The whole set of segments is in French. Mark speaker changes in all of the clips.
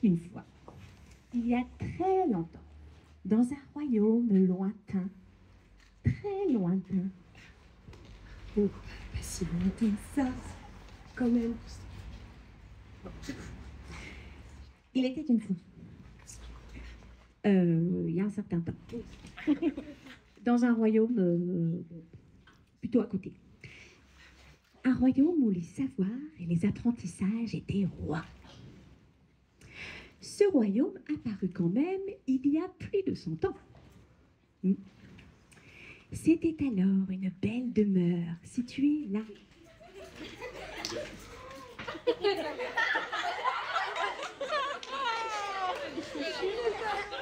Speaker 1: une fois, il y a très longtemps, dans un royaume lointain, très lointain. Oh, pas si lointain que ça, quand même. Il était une fois. Il y a un certain temps. Dans un royaume plutôt à côté. Un royaume où les savoirs et les apprentissages étaient rois. Ce royaume apparut quand même il y a plus de 100 ans. C'était alors une belle demeure située là.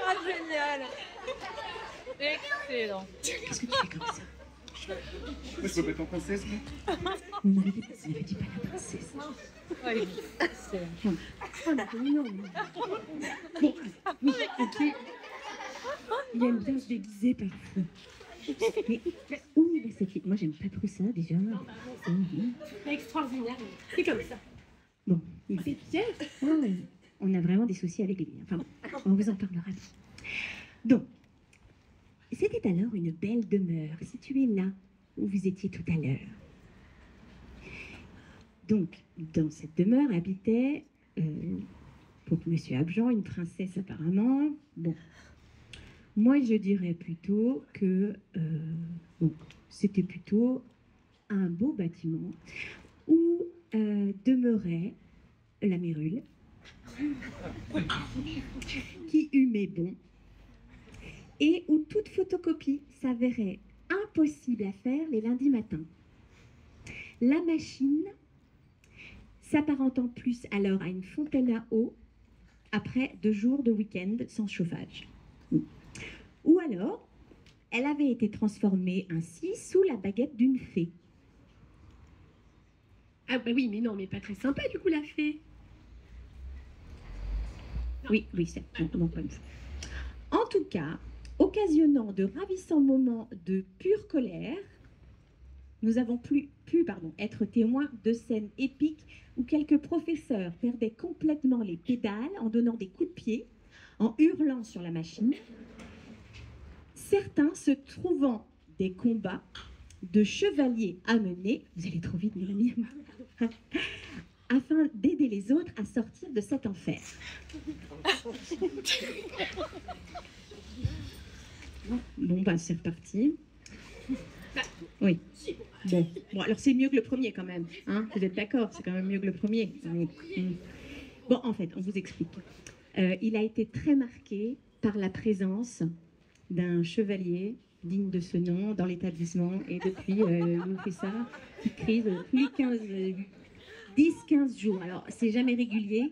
Speaker 2: Ah, génial! Excellent!
Speaker 1: Qu'est-ce que tu fais comme ça?
Speaker 3: Mais c'est pas ton princesse, mais...
Speaker 1: On n'avait dit pas la princesse.
Speaker 2: Oui, excellent.
Speaker 1: Oh non, non. Bon, oui, ok. Il aime bien se déguiser parfois. Mais où il va cette fille? Moi, j'aime pas trop ça, déjà.
Speaker 4: C'est extraordinaire, c'est comme ça.
Speaker 1: Bon,
Speaker 4: C'est bien.
Speaker 1: on a vraiment des soucis avec lui. Enfin, on vous en parlera. Donc, c'était alors une belle demeure située là où vous étiez tout à l'heure. Donc, dans cette demeure habitait, pour Monsieur Abjan, une princesse apparemment. Bon, moi je dirais plutôt que bon, c'était plutôt un beau bâtiment où demeurait la Mérule, qui humait bon, et où toute photocopie s'avérait impossible à faire les lundis matins. La machine s'apparentant plus alors à une fontaine à eau après 2 jours de week-end sans chauffage. Ou alors, elle avait été transformée ainsi sous la baguette d'une fée.
Speaker 4: Ah bah oui, mais non, mais pas très sympa du coup la fée.
Speaker 1: Oui, c'est non, pas une fée. En tout cas, occasionnant de ravissants moments de pure colère, nous avons pu être témoins de scènes épiques où quelques professeurs perdaient complètement les pédales en donnant des coups de pied, en hurlant sur la machine. Certains se trouvant des combats de chevaliers à mener, vous allez trop vite, Mélanie, afin d'aider les autres à sortir de cet enfer. Bon, ben c'est reparti. Oui. Bon, alors c'est mieux que le premier quand même. Hein, vous êtes d'accord? C'est quand même mieux que le premier. Bon, en fait, on vous explique. Il a été très marqué par la présence d'un chevalier digne de ce nom dans l'établissement. Et depuis, il nous fait ça, petite crise, tous les 10-15 jours. Alors, c'est jamais régulier.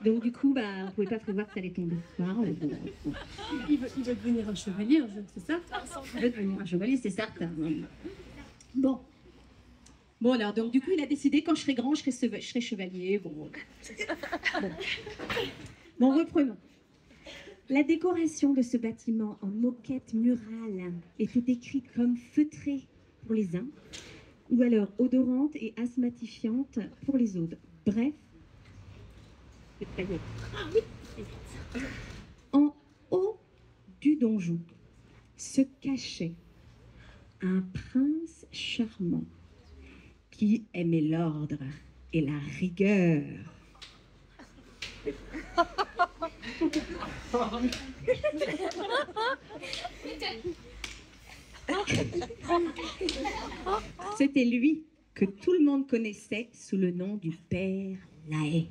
Speaker 1: Donc, du coup, on ne pouvait pas prévoir que ça allait tomber le soir.
Speaker 4: Il veut devenir un chevalier, c'est ça?
Speaker 1: Il veut devenir un chevalier, c'est certain. Bon, alors, donc, du coup, il a décidé, quand je serai grand, je serai chevalier. Bon, reprenons. La décoration de ce bâtiment en moquette murale était décrite comme feutrée pour les uns, ou alors odorante et asthmatifiante pour les autres. Bref, en haut du donjon se cachait un prince charmant qui aimait l'ordre et la rigueur. C'était lui que tout le monde connaissait sous le nom du Père Lahaye.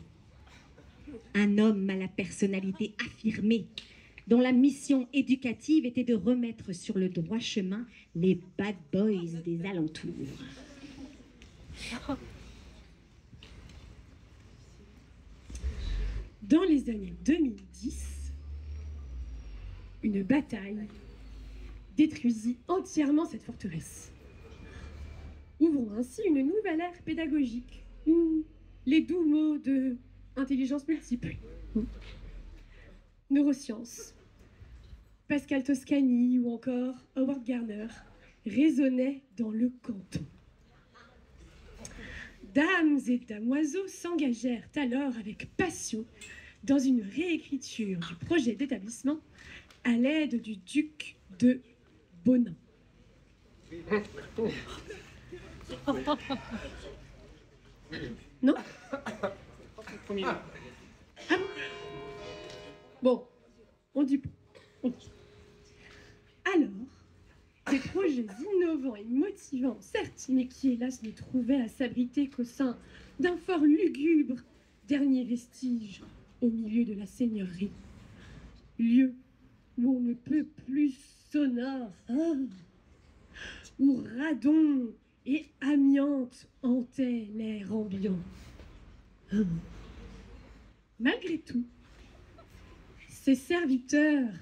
Speaker 1: Un homme à la personnalité affirmée, dont la mission éducative était de remettre sur le droit chemin les bad boys des alentours.
Speaker 4: Dans les années 2010, une bataille détruisit entièrement cette forteresse, ouvrant ainsi une nouvelle ère pédagogique où les doux mots de intelligence multiple, neurosciences, Pascal Toscani ou encore Howard Gardner résonnaient dans le canton. Dames et damoiseaux s'engagèrent alors avec passion dans une réécriture du projet d'établissement à l'aide du duc de Bonin. Non? Ah bon, on dit pas. Alors, des projets innovants et motivants, certes, mais qui hélas ne trouvaient à s'abriter qu'au sein d'un fort lugubre dernier vestige au milieu de la seigneurie. Lieu où on ne peut plus sonore, où radon et amiante hantaient l'air ambiant. Malgré tout, ces serviteurs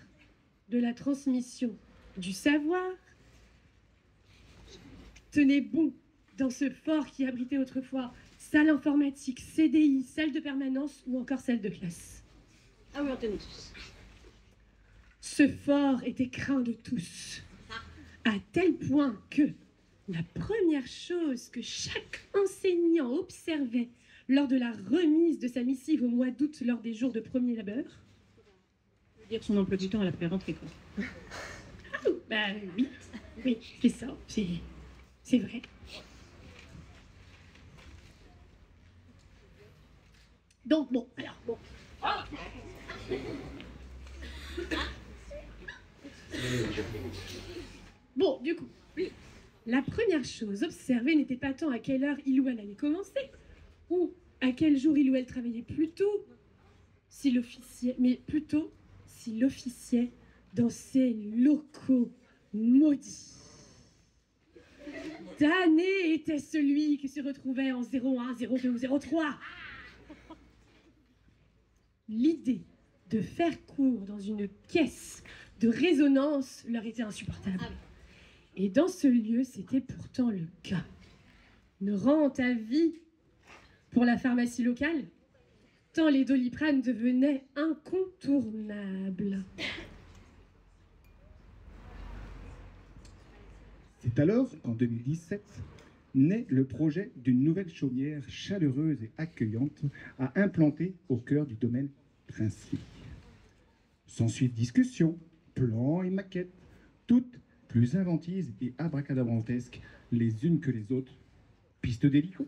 Speaker 4: de la transmission du savoir tenaient bon dans ce fort qui abritait autrefois salle informatique, CDI, salle de permanence ou encore salle de classe.
Speaker 2: Ah oui, on tenait tous.
Speaker 4: Ce fort était craint de tous, à tel point que la première chose que chaque enseignant observait lors de la remise de sa missive au mois d'août lors des jours de premier labeur,
Speaker 1: Dire son emploi du temps à la pré-rentrée, quoi.
Speaker 4: ah, bah oui, c'est ça, c'est vrai. Donc bon, alors bon. Bon, du coup, la première chose observée n'était pas tant à quelle heure il ou elle allait commencer, ou à quel jour il ou elle travaillait plus tôt, s'il officiait, mais plutôt s'il officiait dans ces locaux maudits. Damné était celui qui se retrouvait en 01, 02 ou 03. L'idée de faire cours dans une caisse de résonance leur était insupportable. Et dans ce lieu, c'était pourtant le cas. Une rente à vie pour la pharmacie locale, tant les Doliprane devenaient incontournables.
Speaker 3: C'est alors qu'en 2017 naît le projet d'une nouvelle chaumière chaleureuse et accueillante à implanter au cœur du domaine princier. S'ensuit discussion, plans et maquettes, toutes plus inventives et abracadabrantesques les unes que les autres. Piste d'hélico,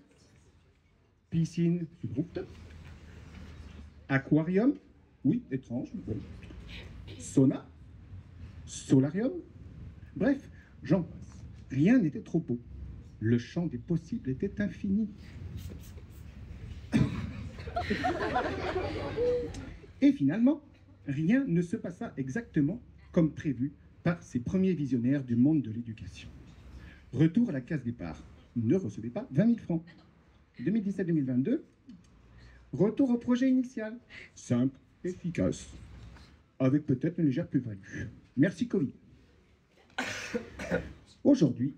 Speaker 3: piscine sur rooftop, aquarium, oui, étrange, bon. Sauna, solarium, bref, j'en passe. Rien n'était trop beau. Le champ des possibles était infini. Et finalement, rien ne se passa exactement comme prévu par ces premiers visionnaires du monde de l'éducation. Retour à la case départ. Ne recevez pas 20 000 francs. 2017-2022, retour au projet initial. Simple, efficace, avec peut-être une légère plus-value. Merci Covid. Aujourd'hui,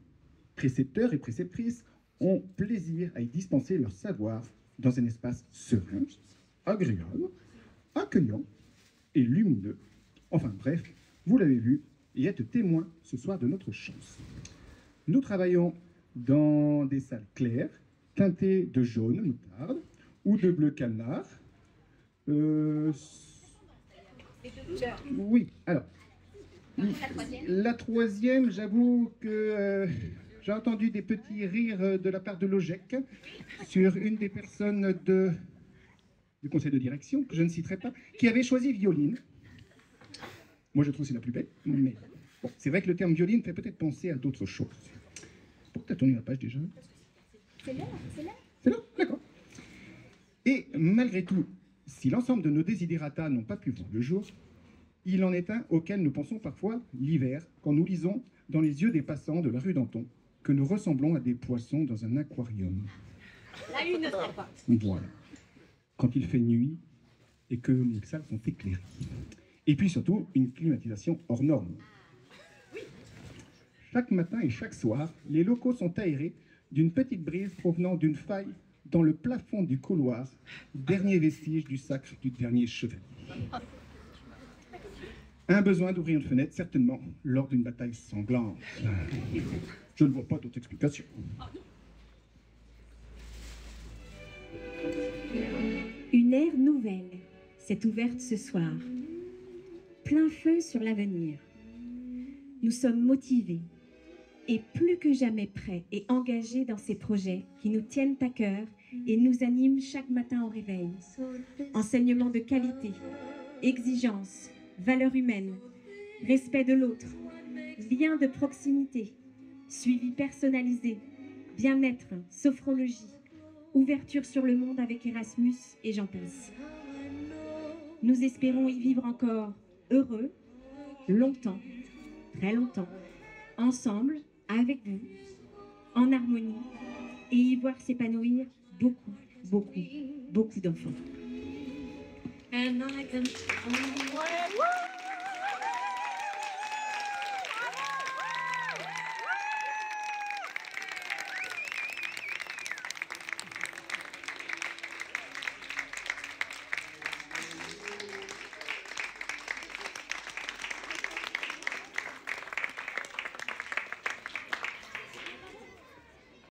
Speaker 3: précepteurs et préceptrices ont plaisir à y dispenser leur savoir dans un espace serein, agréable, accueillant et lumineux. Enfin bref, vous l'avez vu, et êtes témoin ce soir de notre chance. Nous travaillons dans des salles claires, teintées de jaune moutarde ou de bleu canard. Oui, alors, la troisième, j'avoue que j'ai entendu des petits rires de la part de l'OGEC sur une des personnes du conseil de direction, que je ne citerai pas, qui avait choisi violine. Moi, je trouve que c'est la plus belle, mais bon, c'est vrai que le terme violine fait peut-être penser à d'autres choses. Pourquoi t'as tourné la page déjà? C'est là, d'accord. Et malgré tout, si l'ensemble de nos desiderata n'ont pas pu voir le jour, il en est un auquel nous pensons parfois l'hiver, quand nous lisons dans les yeux des passants de la rue Danton que nous ressemblons à des poissons dans un aquarium.
Speaker 2: La une ne serait pas.
Speaker 3: Voilà. Quand il fait nuit et que les salles sont éclairées. Et puis surtout, une climatisation hors norme. Chaque matin et chaque soir, les locaux sont aérés d'une petite brise provenant d'une faille dans le plafond du couloir, dernier vestige du sacre du dernier chevalier. Un besoin d'ouvrir une fenêtre, certainement, lors d'une bataille sanglante. Je ne vois pas d'autre explication.
Speaker 5: Une ère nouvelle
Speaker 1: s'est ouverte ce soir. Plein feu sur l'avenir. Nous sommes motivés et plus que jamais prêts et engagés dans ces projets qui nous tiennent à cœur et nous animent chaque matin au réveil. Enseignement de qualité, exigence, valeurs humaines, respect de l'autre, lien de proximité, suivi personnalisé, bien-être, sophrologie, ouverture sur le monde avec Erasmus et j'en passe. Nous espérons y vivre encore heureux, longtemps, très longtemps, ensemble, avec vous, en harmonie, et y voir s'épanouir beaucoup, beaucoup, beaucoup d'enfants.
Speaker 2: And I can...